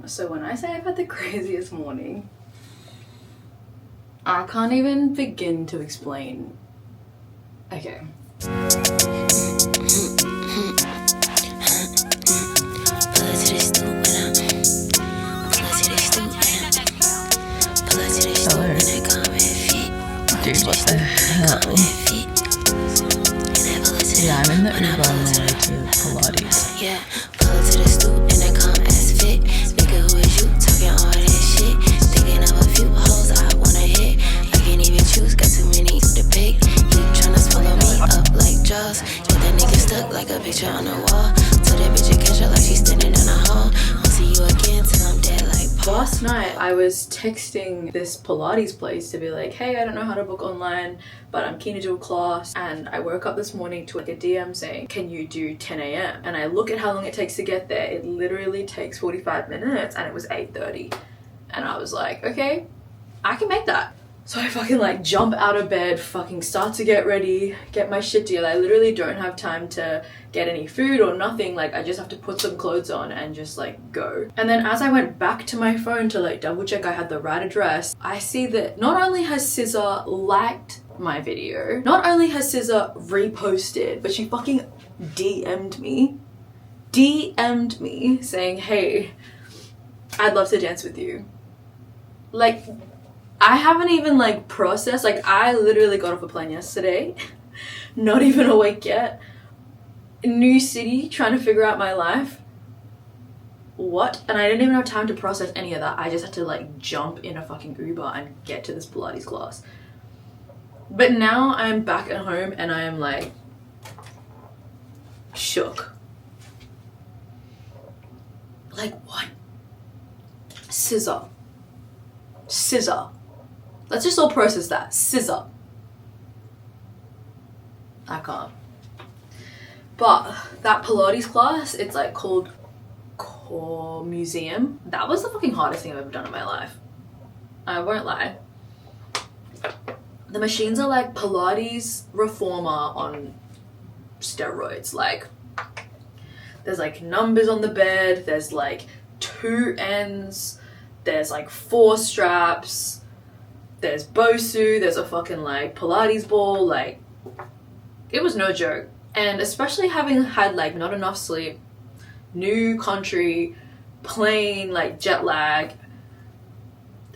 So when I say I've had the craziest morning, I can't even begin to explain. Okay. Dude, what the hell? Yeah, I'm in the Uber on my way to Pilates. Yeah, pull up to the stoop and then come as fit. Nigga, who is you talking all that shit? Thinking of a few hoes I wanna hit. I can't even choose, got too many to pick. You tryna swallow me up like Jaws. Get that nigga stuck like a picture on the wall. Tell that bitch to catch her like she's standing in the hall. Won't see you again till I'm dead like Paul. Last night I was texting this Pilates place to be like, hey, I don't know how to book online, but I'm keen to do a class. And I woke up this morning to like a DM saying, can you do 10 a.m? And I look at how long it takes to get there. It literally takes 45 minutes and it was 8:30. And I was like, okay, I can make that. So I fucking like jump out of bed, fucking start to get ready, get my shit together. I literally don't have time to get any food or nothing. Like I just have to put some clothes on and just like go. And then as I went back to my phone to like double check I had the right address, I see that not only has SZA liked my video, not only has SZA reposted, but she fucking DM'd me. DM'd me saying, hey, I'd love to dance with you. Like, I haven't even like processed, like I literally got off a plane yesterday, not even awake yet, new city, trying to figure out my life. What? And I didn't even have time to process any of that. I just had to like jump in a fucking Uber and get to this Pilates class. But now I'm back at home and I am like shook. Like what? SZA. Let's just all process that. SZA. I can't. But that Pilates class, it's like called Core Museum. That was the fucking hardest thing I've ever done in my life. I won't lie. The machines are like Pilates reformer on steroids. Like there's like numbers on the bed, there's like 2 ends, there's like 4 straps, there's Bosu, there's a fucking like Pilates ball. Like it was no joke. And especially having had like not enough sleep, new country, plane, like jet lag,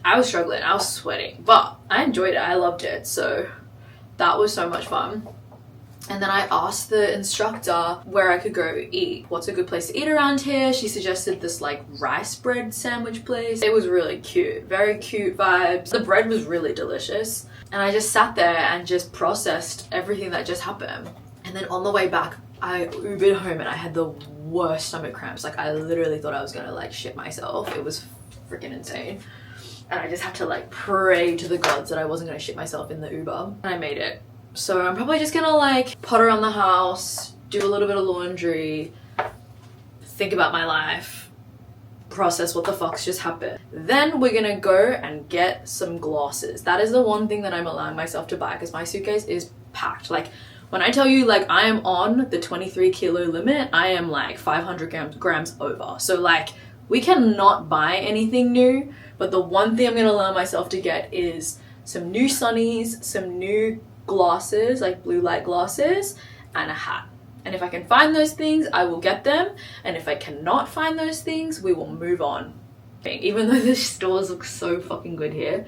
I was struggling, I was sweating, but I enjoyed it, I loved it. So that was so much fun. And then I asked the instructor where I could go eat. What's a good place to eat around here? She suggested this like rice bread sandwich place. It was really cute, very cute vibes. The bread was really delicious. And I just sat there and just processed everything that just happened. And then on the way back, I Ubered home and I had the worst stomach cramps. Like I literally thought I was gonna like shit myself. It was freaking insane. And I just had to like pray to the gods that I wasn't gonna shit myself in the Uber. And I made it. So I'm probably just gonna like potter around the house, do a little bit of laundry, think about my life, process what the fuck's just happened. Then we're gonna go and get some glasses. That is the one thing that I'm allowing myself to buy because my suitcase is packed. Like when I tell you like I am on the 23 kilo limit, I am like 500 grams over. So like we cannot buy anything new, but the one thing I'm gonna allow myself to get is some new sunnies, some new glasses, like blue light glasses, and a hat. And if I can find those things, I will get them. And if I cannot find those things, we will move on. Even though the stores look so fucking good here,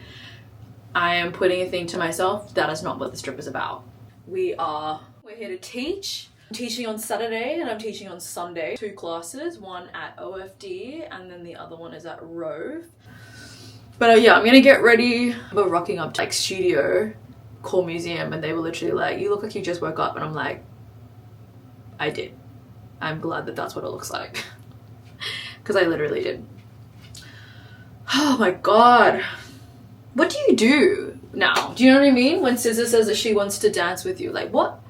I am putting a thing to myself, that is not what this trip is about. We're here to teach. I'm teaching on Saturday and I'm teaching on Sunday. 2 classes, one at OFD and then the other one is at Rove. But yeah, I'm gonna get ready. We're rocking up to like studio, Core Museum, and they were literally like, you look like you just woke up. And I'm like, I did. I'm glad that that's what it looks like. Because I literally did. Oh my god. What do you do now? Do you know what I mean? When SZA says that she wants to dance with you, like what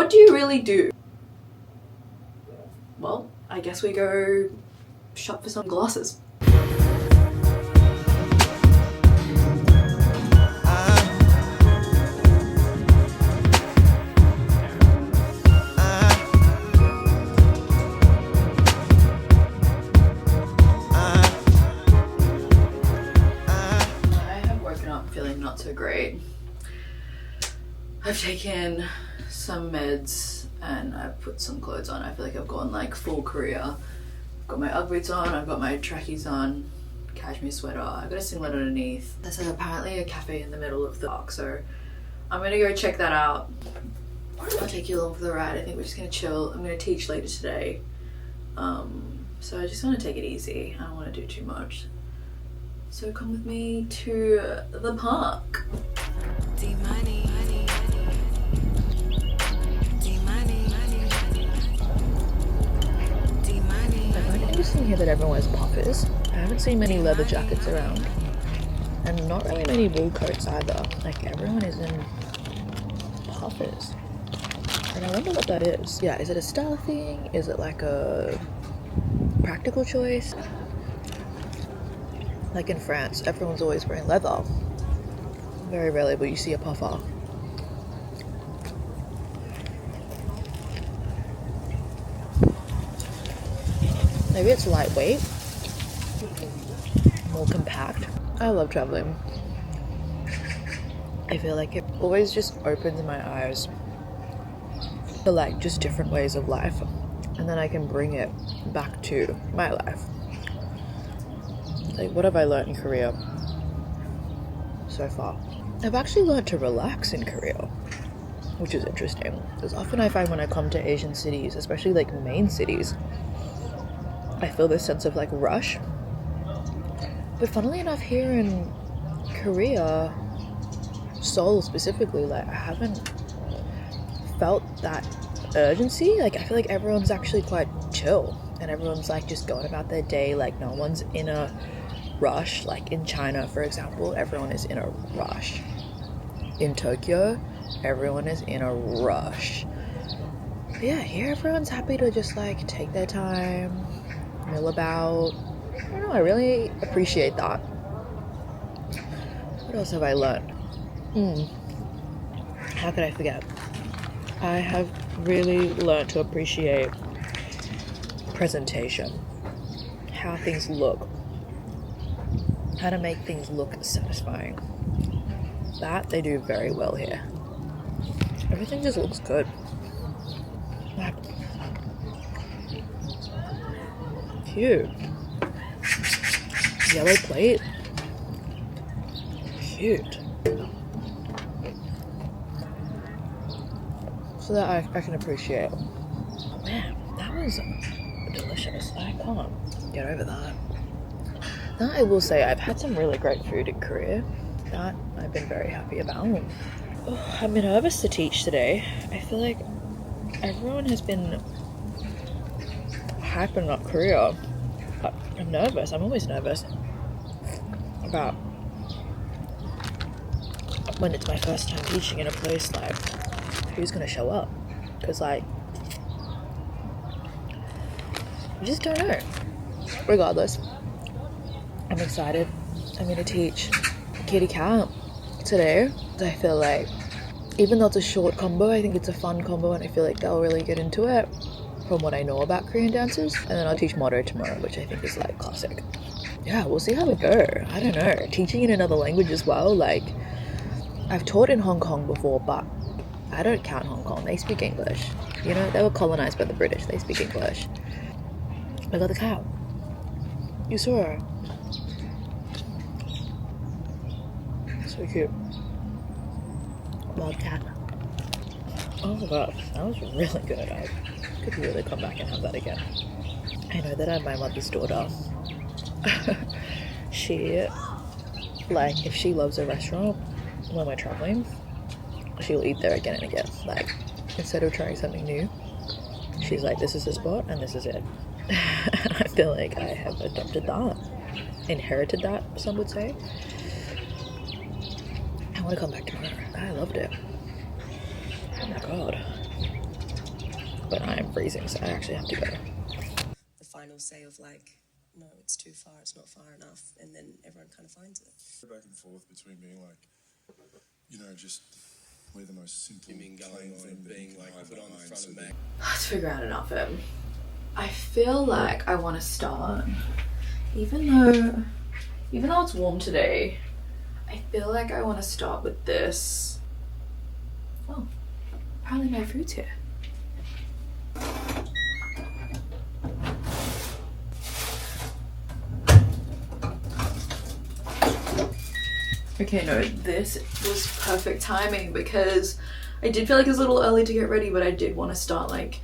do you really do? Well, I guess we go shop for some glasses. I've taken some meds and I've put some clothes on. I feel like I've gone like full Korea. I've got my Ugg boots on, I've got my trackies on, cashmere sweater, I've got a singlet underneath. There's apparently a cafe in the middle of the park, so I'm gonna go check that out. I'll take you along for the ride. I think we're just gonna chill. I'm gonna teach later today. So I just want to take it easy. I don't want to do too much. So come with me to the park. D-money. I find it interesting here that everyone wears puffers. I haven't seen many leather jackets around. And not really many wool coats either. Like everyone is in puffers. And I wonder what that is. Yeah, is it a style thing? Is it like a practical choice? Like in France, everyone's always wearing leather. Very rarely will you see a puffer. Maybe it's lightweight, more compact. I love traveling. I feel like it always just opens my eyes to like just different ways of life, and then I can bring it back to my life. Like, what have I learned in Korea so far? I've actually learned to relax in Korea, which is interesting, because often I find when I come to Asian cities, especially like main cities, I feel this sense of like rush. But funnily enough, here in Korea, Seoul specifically, like I haven't felt that urgency. Like I feel like everyone's actually quite chill and everyone's like just going about their day. Like no one's in a rush. Like in China, for example, everyone is in a rush. In Tokyo, everyone is in a rush. But yeah, here everyone's happy to just like take their time, mill about. I don't know, I really appreciate that. What else have I learned? How could I forget? I have really learned to appreciate presentation, how things look, how to make things look satisfying. That they do very well here. Everything just looks good. Like, cute. Yellow plate. Cute. So that I can appreciate. Man, that was delicious. I can't get over that. Now I will say I've had some really great food in Korea that I've been very happy about. Oh, I'm nervous to teach today. I feel like everyone has been hyping up Korea. But I'm nervous. I'm always nervous about when it's my first time teaching in a place, like who's gonna show up, because like I just don't know. Regardless, I'm excited. I'm gonna teach kitty cat today. I feel like even though it's a short combo, I think it's a fun combo and I feel like they'll really get into it from what I know about Korean dances. And then I'll teach motto tomorrow, which I think is like classic. Yeah, we'll see how we go. I don't know. Teaching in another language as well, like I've taught in Hong Kong before, but I don't count Hong Kong. They speak English. You know, they were colonized by the British. They speak English. I got the cow. You saw her. So cute. Wild cat. Oh my god, that was really good. I could really come back and have that again. I know that I'm my mother's daughter. She, like, if she loves a restaurant when we're traveling, she'll eat there again and again. Like, instead of trying something new, she's like, this is the spot and this is it. I feel like I have adopted that, inherited that, some would say. I want to come back tomorrow. I loved it. Oh my god. But I am freezing, so I actually have to go. The final say of like, no, it's too far, it's not far enough, and then everyone kind of finds it. Back and forth between being like, you know, just we're the most simple. You mean going on and being like put on the front of back? Let's figure out an outfit. I feel like I want to start, even though it's warm today, I feel like I want to start with this Oh, apparently my food's here. Okay, no, this was perfect timing because I did feel like it was a little early to get ready, but I did want to start like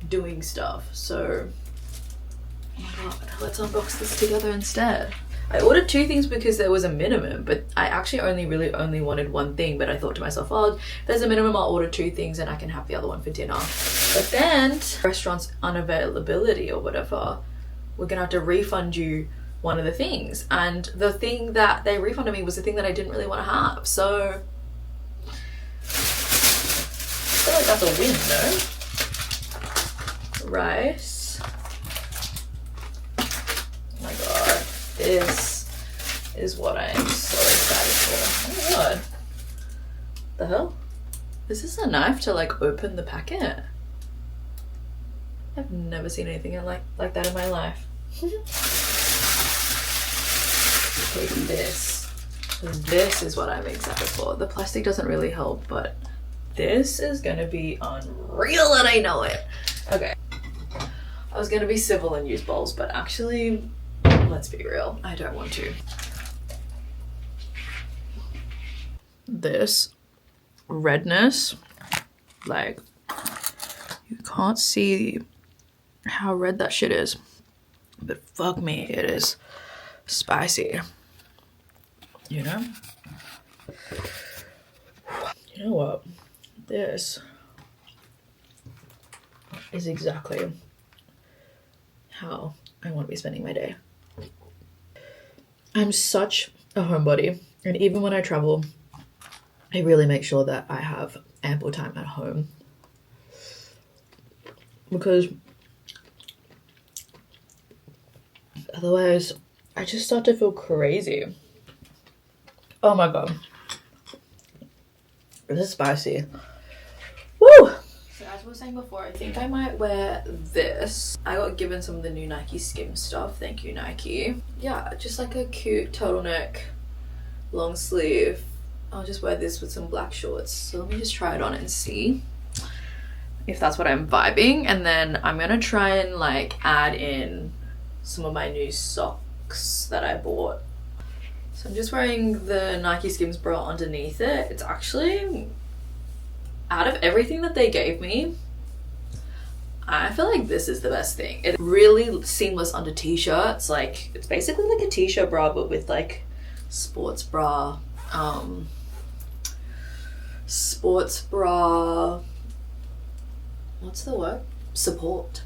doing stuff. So, oh my god, let's unbox this together instead. I ordered 2 things because there was a minimum, but I actually only wanted 1 thing, but I thought to myself, oh, if there's a minimum, I'll order 2 things and I can have the other one for dinner. But then, restaurant's unavailability or whatever, we're gonna have to refund you one of the things. And the thing that they refunded me was the thing that I didn't really want to have. So, I feel like that's a win, no? Rice. Oh my god. This is what I am so excited for. Oh my god. The hell? Is this a knife to like open the packet? I've never seen anything like that in my life. Okay, this is what I'm excited for. The plastic doesn't really help, but this is gonna be unreal and I know it. Okay. I was gonna be civil and use bowls, but actually, let's be real, I don't want to. This redness, like, you can't see how red that shit is, but fuck me, it is spicy. You know? You know what? This is exactly how I want to be spending my day. I'm such a homebody, and even when I travel, I really make sure that I have ample time at home. Because otherwise, I just start to feel crazy. Oh my god. This is spicy. Woo! So as I was saying before, I think I might wear this. I got given some of the new Nike Skim stuff. Thank you, Nike. Yeah, just like a cute turtleneck, long sleeve. I'll just wear this with some black shorts. So let me just try it on and see if that's what I'm vibing. And then I'm gonna try and like add in some of my new socks that I bought. So I'm just wearing the Nike Skims bra underneath it. It's actually, out of everything that they gave me, I feel like this is the best thing. It's really seamless under t-shirts. Like, it's basically like a t-shirt bra, but with like sports bra, what's the word? Support.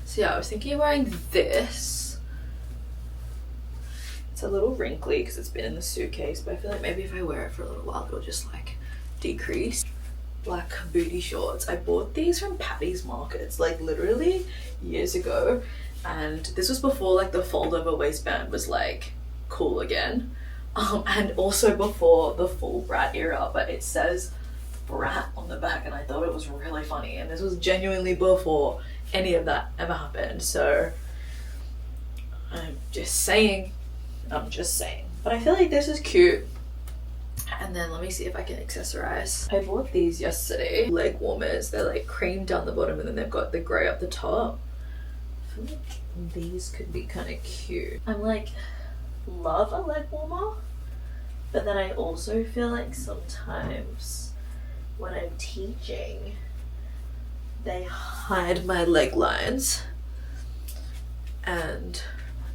So yeah, I was thinking of wearing this. It's a little wrinkly because it's been in the suitcase, but I feel like maybe if I wear it for a little while, it'll just like decrease. Black booty shorts. I bought these from Paddy's Markets like literally years ago, and this was before like the fold over waistband was like cool again, and also before the full brat era, but it says brat on the back and I thought it was really funny, and this was genuinely before any of that ever happened. So I'm just saying, but I feel like this is cute. And then let me see if I can accessorize. I bought these yesterday, leg warmers. They're like cream down the bottom and then they've got the grey up the top. I feel like these could be kind of cute. I'm like, love a leg warmer, but then I also feel like sometimes when I'm teaching, they hide my leg lines. And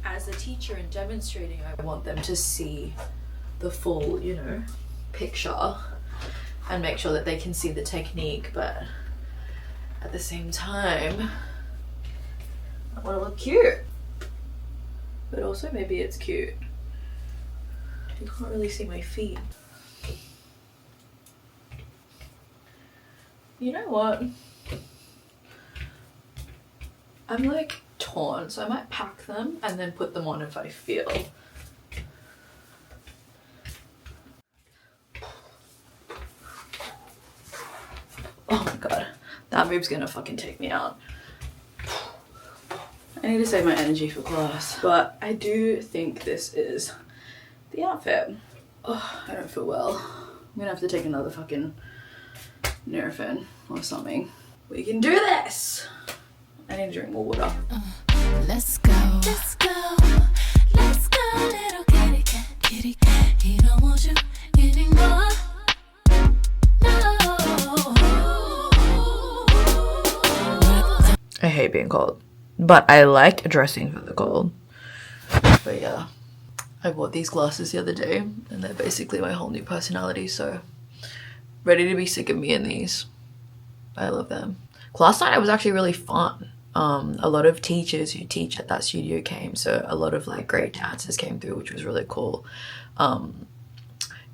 as a teacher and demonstrating, I want them to see the full, you know, picture and make sure that they can see the technique, but at the same time I want to look cute, but also maybe it's cute. You can't really see my feet. You know what? I'm like torn, so I might pack them and then put them on if I feel. Oh my god, that move's gonna fucking take me out. I need to save my energy for class, but I do think this is the outfit. Oh, I don't feel well. I'm gonna have to take another fucking Nurofen or something. We can do this! I need to drink more water. Let's go, let's go, let's go, little kitty cat, kitty cat. He don't want you anymore. No. I hate being cold, but I like dressing for the cold. But yeah, I bought these glasses the other day and they're basically my whole new personality, so ready to be sick of me in these. I love them. Class night was actually really fun. A lot of teachers who teach at that studio came, so a lot of like great dancers came through, which was really cool.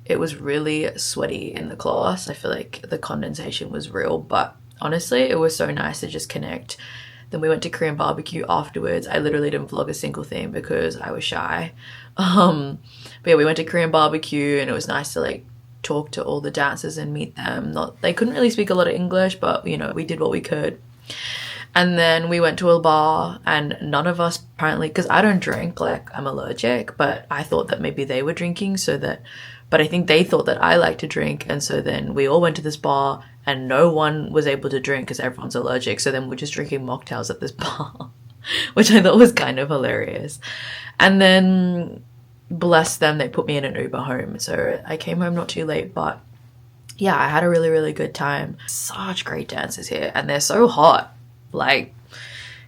It was really sweaty in the class. I feel like the condensation was real, but honestly it was so nice to just connect. Then we went to Korean barbecue afterwards. I literally didn't vlog a single thing because I was shy. But yeah, we went to Korean barbecue and it was nice to like talk to all the dancers and meet them. They couldn't really speak a lot of English, but you know, we did what we could. And then we went to a bar and none of us apparently, because I don't drink, like I'm allergic, but I thought that maybe they were drinking but I think they thought that I like to drink. And so then we all went to this bar and no one was able to drink because everyone's allergic. So then we're just drinking mocktails at this bar, which I thought was kind of hilarious. And then bless them, they put me in an Uber home. So I came home not too late, but yeah, I had a really, really good time. Such great dancers here and they're so hot. Like,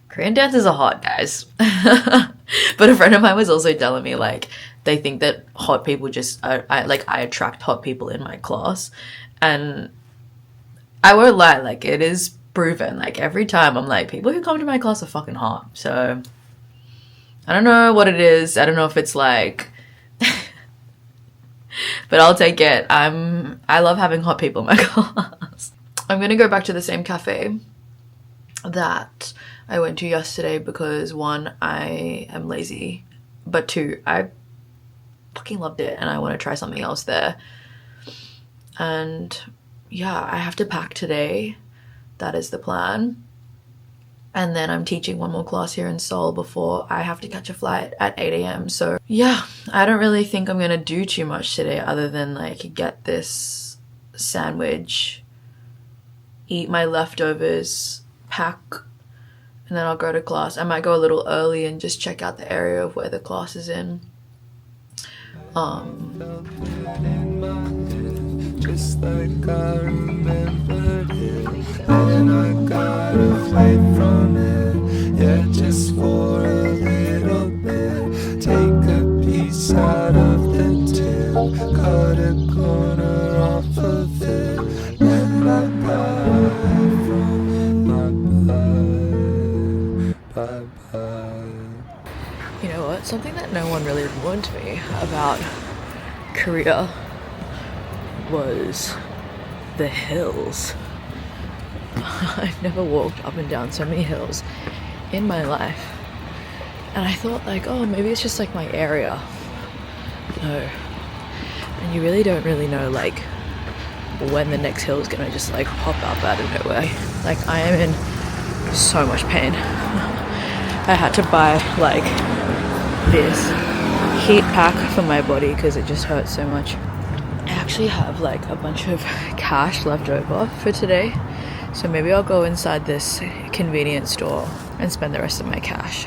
Korean dancers are hot, guys. But a friend of mine was also telling me, like, they think that hot people I attract hot people in my class. And I won't lie, like, it is proven. Like, every time I'm like, people who come to my class are fucking hot. So, I don't know what it is. I don't know if it's like... but I'll take it. I love having hot people in my class. I'm gonna go back to the same cafe that I went to yesterday because one, I am lazy, but two, I fucking loved it and I want to try something else there. And yeah, I have to pack today. That is the plan. And then I'm teaching one more class here in Seoul before I have to catch a flight at 8 a.m. So yeah, I don't really think I'm gonna do too much today other than like get this sandwich, eat my leftovers, pack, and then I'll go to class. I might go a little early and just check out the area of where the class is in. Just like I remembered it, and I got away from it, yeah, just for a little bit. Take a piece out of the tip, cut a corner off of it, and I buy from it, bye. You know what? Something that no one really warned me about Korea was the hills. I've never walked up and down so many hills in my life. And I thought like, oh, maybe it's just like my area. No. And you really don't really know like when the next hill is gonna just like pop up out of nowhere. Like I am in so much pain. I had to buy like this heat pack for my body because it just hurts so much. I actually have like a bunch of cash left over for today, so maybe I'll go inside this convenience store and spend the rest of my cash.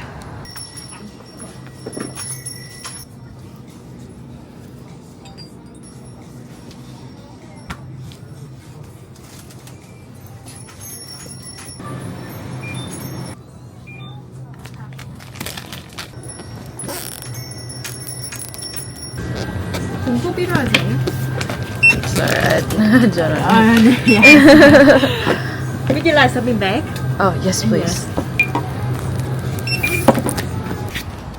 공소 필요하세요? So I don't know. Would you like something back? Oh yes, please.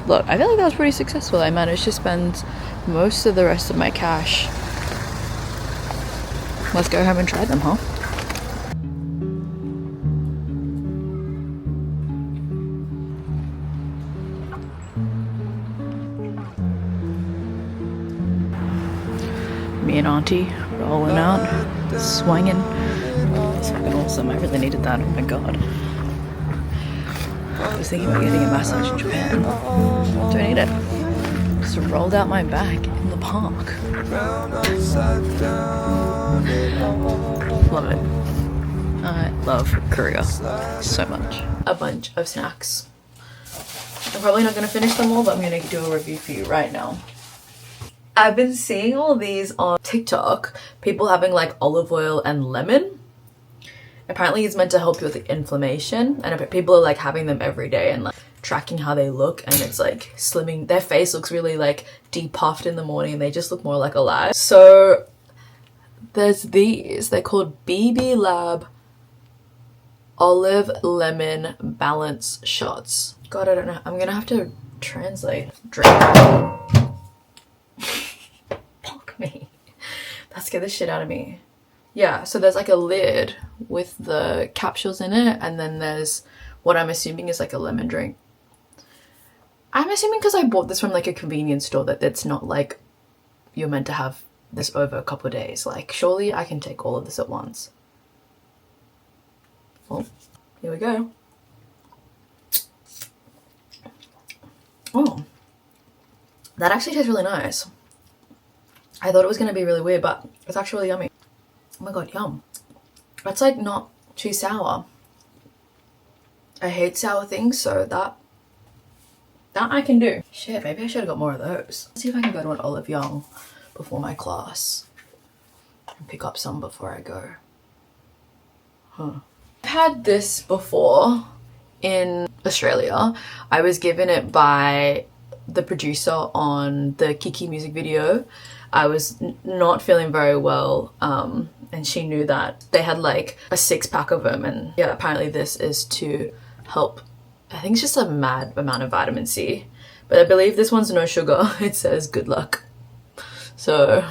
Look, I feel like that was pretty successful. I managed to spend most of the rest of my cash. Let's go home and try them, huh? Me and Auntie rolling out, swinging. It's fucking awesome. I really needed that. Oh my god. I was thinking about getting a massage in Japan. Do I need it? just rolled out my back in the park. Love it. I love Korea so much. A bunch of snacks. I'm probably not going to finish them all, but I'm going to do a review for you right now. I've been seeing all these on TikTok, people having like olive oil and lemon. Apparently it's meant to help you with the inflammation, and people are like having them every day and like tracking how they look, and it's like slimming. Their face looks really like depuffed in the morning and they just look more like alive. So there's these, they're called BB Lab Olive Lemon Balance Shots. God, I don't know. I'm gonna have to translate. Drink. Fuck me. That scared the shit out of me. Yeah, so there's like a lid with the capsules in it, and then there's what I'm assuming is like a lemon drink. I'm assuming because I bought this from like a convenience store that it's not like you're meant to have this over a couple of days. Like, surely I can take all of this at once. Well, here we go. Oh, that actually tastes really nice. I thought it was going to be really weird, but it's actually really yummy. Oh my god, yum. That's like not too sour. I hate sour things, so that I can do. Shit, maybe I should have got more of those. Let's see if I can go to an Olive Young before my class and pick up some before I go. I've had this before in Australia. I was given it by the producer on the Kiki music video. I was not feeling very well, and she knew that they had like a 6-pack of them, and yeah, apparently this is to help. I think it's just a mad amount of vitamin C, but I believe this one's no sugar. It says good luck, so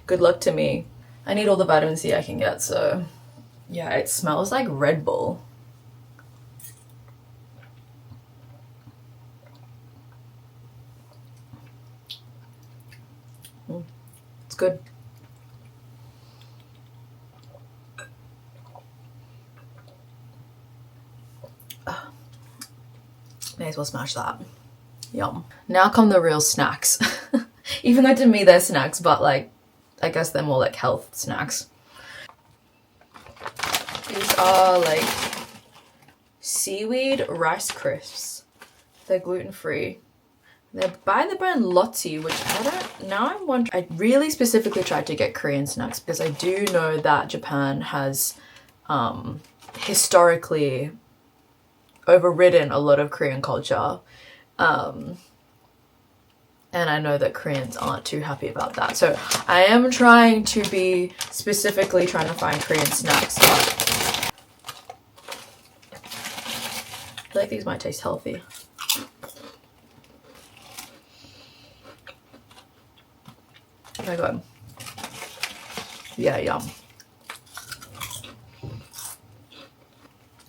good luck to me. I need all the vitamin C I can get, so yeah. It smells like Red Bull. It's good. May as well smash that. Yum. Now come the real snacks. Even though to me they're snacks, but like, I guess they're more like health snacks. These are like seaweed rice crisps. They're gluten-free. They're by the brand Lottie, which I don't, now I'm wondering, I really specifically tried to get Korean snacks because I do know that Japan has historically overridden a lot of Korean culture. And I know that Koreans aren't too happy about that. So I am trying to be specifically trying to find Korean snacks. But I feel like these might taste healthy. Oh my god. Yeah, yum.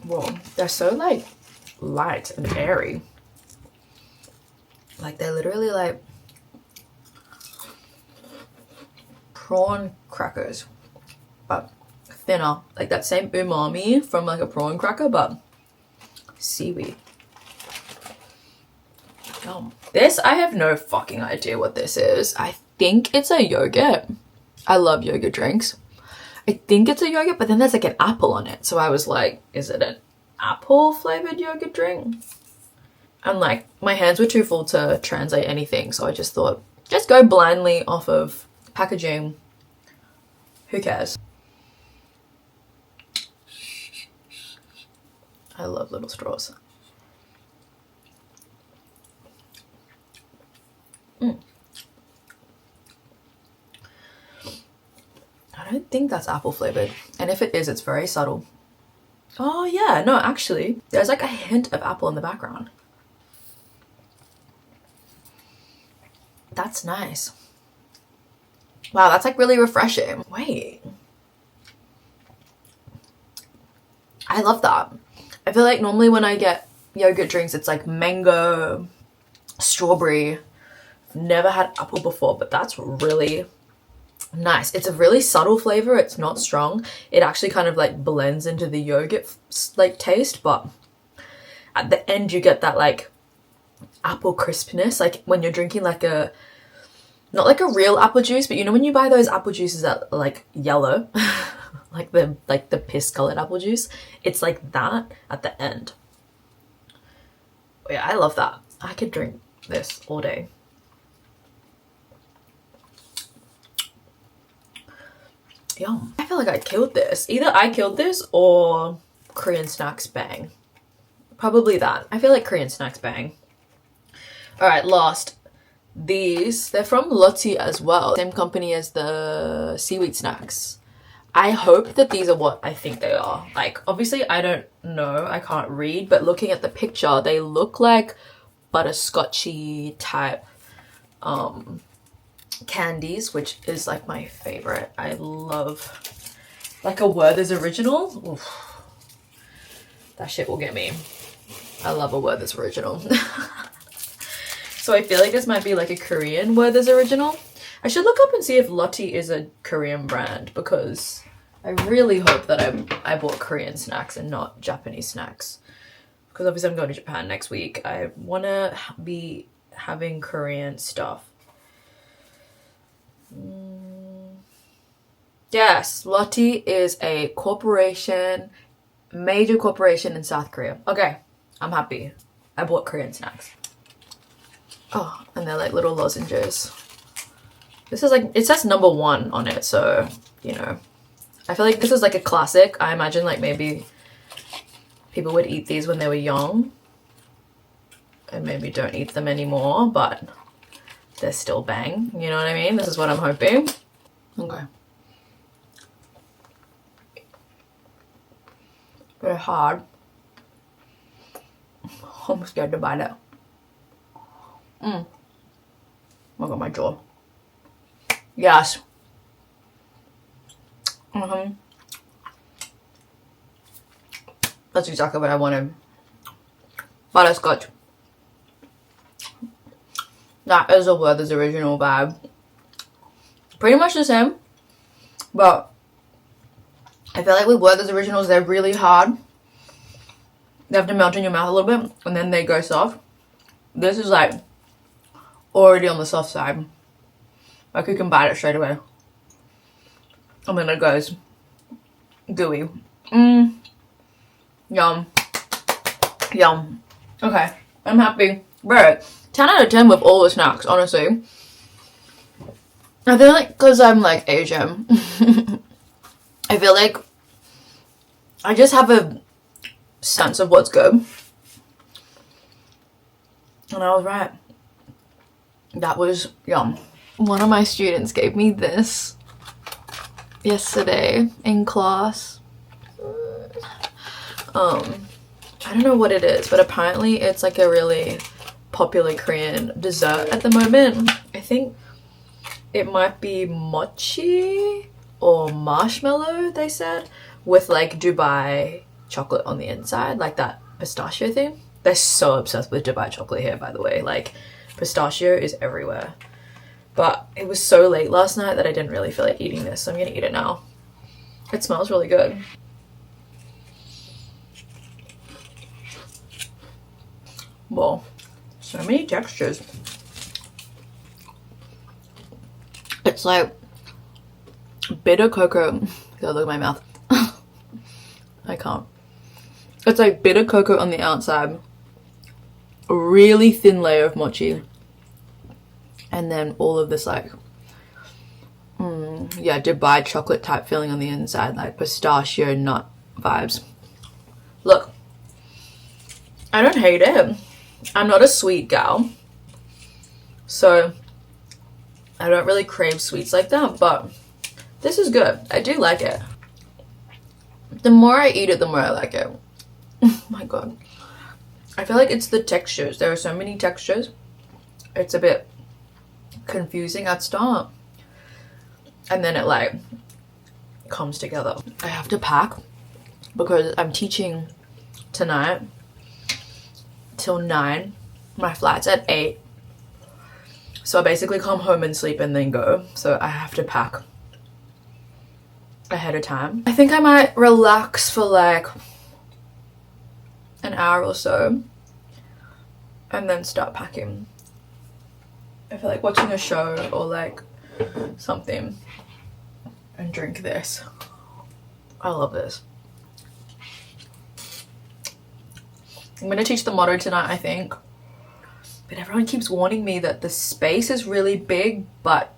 Whoa, they're so like light and airy. Like they're literally like prawn crackers, but thinner. Like that same umami from like a prawn cracker, but seaweed. Yum. This, I have no fucking idea what this is. I think it's a yogurt. I love yogurt drinks. I think it's a yogurt, but then there's like an apple on it. So I was like, is it an apple flavored yogurt drink? And like my hands were too full to translate anything. So I just thought, just go blindly off of packaging. Who cares? I love little straws. I don't think that's apple flavored, and if it is, it's very subtle. Oh yeah, no, actually there's like a hint of apple in the background. That's nice. Wow, that's like really refreshing. Wait, I love that. I feel like normally when I get yogurt drinks it's like mango, strawberry. Never had apple before, but that's really nice. It's a really subtle flavor. It's not strong. It actually kind of like blends into the yogurt like taste, but at the end you get that like apple crispness, like when you're drinking like a, not like a real apple juice, but you know when you buy those apple juices that are like yellow, like the piss colored apple juice, it's like that at the end. Yeah, I love that. I could drink this all day. Yum. I feel like I killed this. Either I killed this or Korean snacks bang. Probably that. I feel like Korean snacks bang. All right, last. These, they're from Lottie as well. Same company as the seaweed snacks. I hope that these are what I think they are. Like, obviously I don't know, I can't read, but looking at the picture, they look like butterscotchy type candies, which is like my favorite. I love like a Werther's original. Oof. That shit will get me. I love a Werther's original. So I feel like this might be like a Korean Werther's original. I should look up and see if Lottie is a Korean brand, because I really hope that I bought Korean snacks and not Japanese snacks, because obviously I'm going to Japan next week. I want to be having Korean stuff. Yes, Lottie is a corporation, major corporation in South Korea. Okay, I'm happy. I bought Korean snacks. Oh, and they're like little lozenges. This is like, it says #1 on it, so, you know. I feel like this is like a classic. I imagine like maybe people would eat these when they were young and maybe don't eat them anymore, but they're still bang. You know what I mean? This is what I'm hoping. Okay. Very hard. I'm scared to bite it. Look at my jaw. Yes. That's exactly what I wanted. Butterscotch. That is a Werther's original vibe. Pretty much the same, but I feel like with Werther's originals, they're really hard. They have to melt in your mouth a little bit and then they go soft. This is like already on the soft side. Like you can bite it straight away. And then it goes gooey. Yum. Yum. Okay, I'm happy. Bro, 10 out of 10 with all the snacks, honestly. I feel like because I'm like Asian, I feel like I just have a sense of what's good. And I was right. That was yum. One of my students gave me this yesterday in class. I don't know what it is, but apparently it's like a really popular Korean dessert at the moment. I think it might be mochi or marshmallow, they said, with like Dubai chocolate on the inside, like that pistachio thing. They're so obsessed with Dubai chocolate here, by the way. Like, pistachio is everywhere. But it was so late last night that I didn't really feel like eating this, so I'm gonna eat it now. It smells really good. Whoa, so many textures. It's like bitter cocoa. Gotta look at my mouth. I can't. It's like bitter cocoa on the outside, a really thin layer of mochi, and then all of this like yeah, Dubai chocolate type filling on the inside, like pistachio nut vibes. Look, I don't hate it. I'm not a sweet gal, so I don't really crave sweets like that, but this is good. I do like it. The more I eat it, the more I like it. Oh my god. I feel like it's the textures. There are so many textures. It's a bit confusing at start. And then it like comes together. I have to pack because I'm teaching tonight till 9. My flight's at 8. So I basically come home and sleep and then go. So I have to pack ahead of time. I think I might relax for like an hour or so and then start packing. I feel like watching a show or like something and drink this. I love this. I'm gonna teach the motto tonight, I think. But everyone keeps warning me that the space is really big, but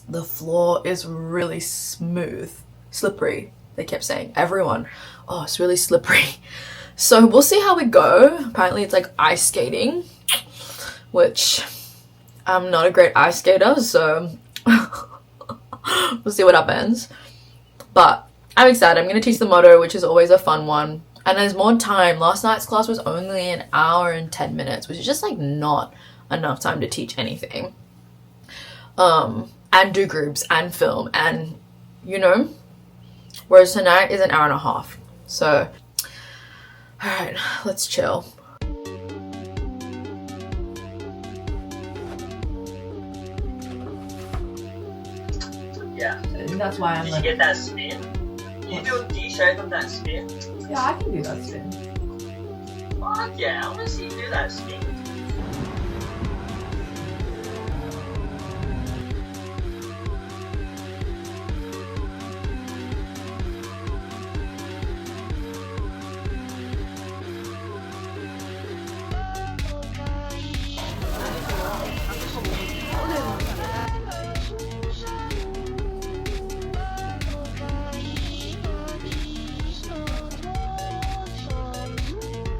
the floor is really smooth. Slippery, they kept saying. Everyone. Oh, it's really slippery. So we'll see how we go. Apparently it's like ice skating, which I'm not a great ice skater, so we'll see what happens. But I'm excited. I'm going to teach the motto, which is always a fun one. And there's more time. Last night's class was only an hour and 10 minutes, which is just like not enough time to teach anything. And do groups and film and, you know, whereas tonight is an hour and a half. So, all right, let's chill. Yeah. And that's why I'm Did you like, get that spin? Do you show them that spin? yeah, I can do that spin. Fuck yeah, I want to see you do that spin.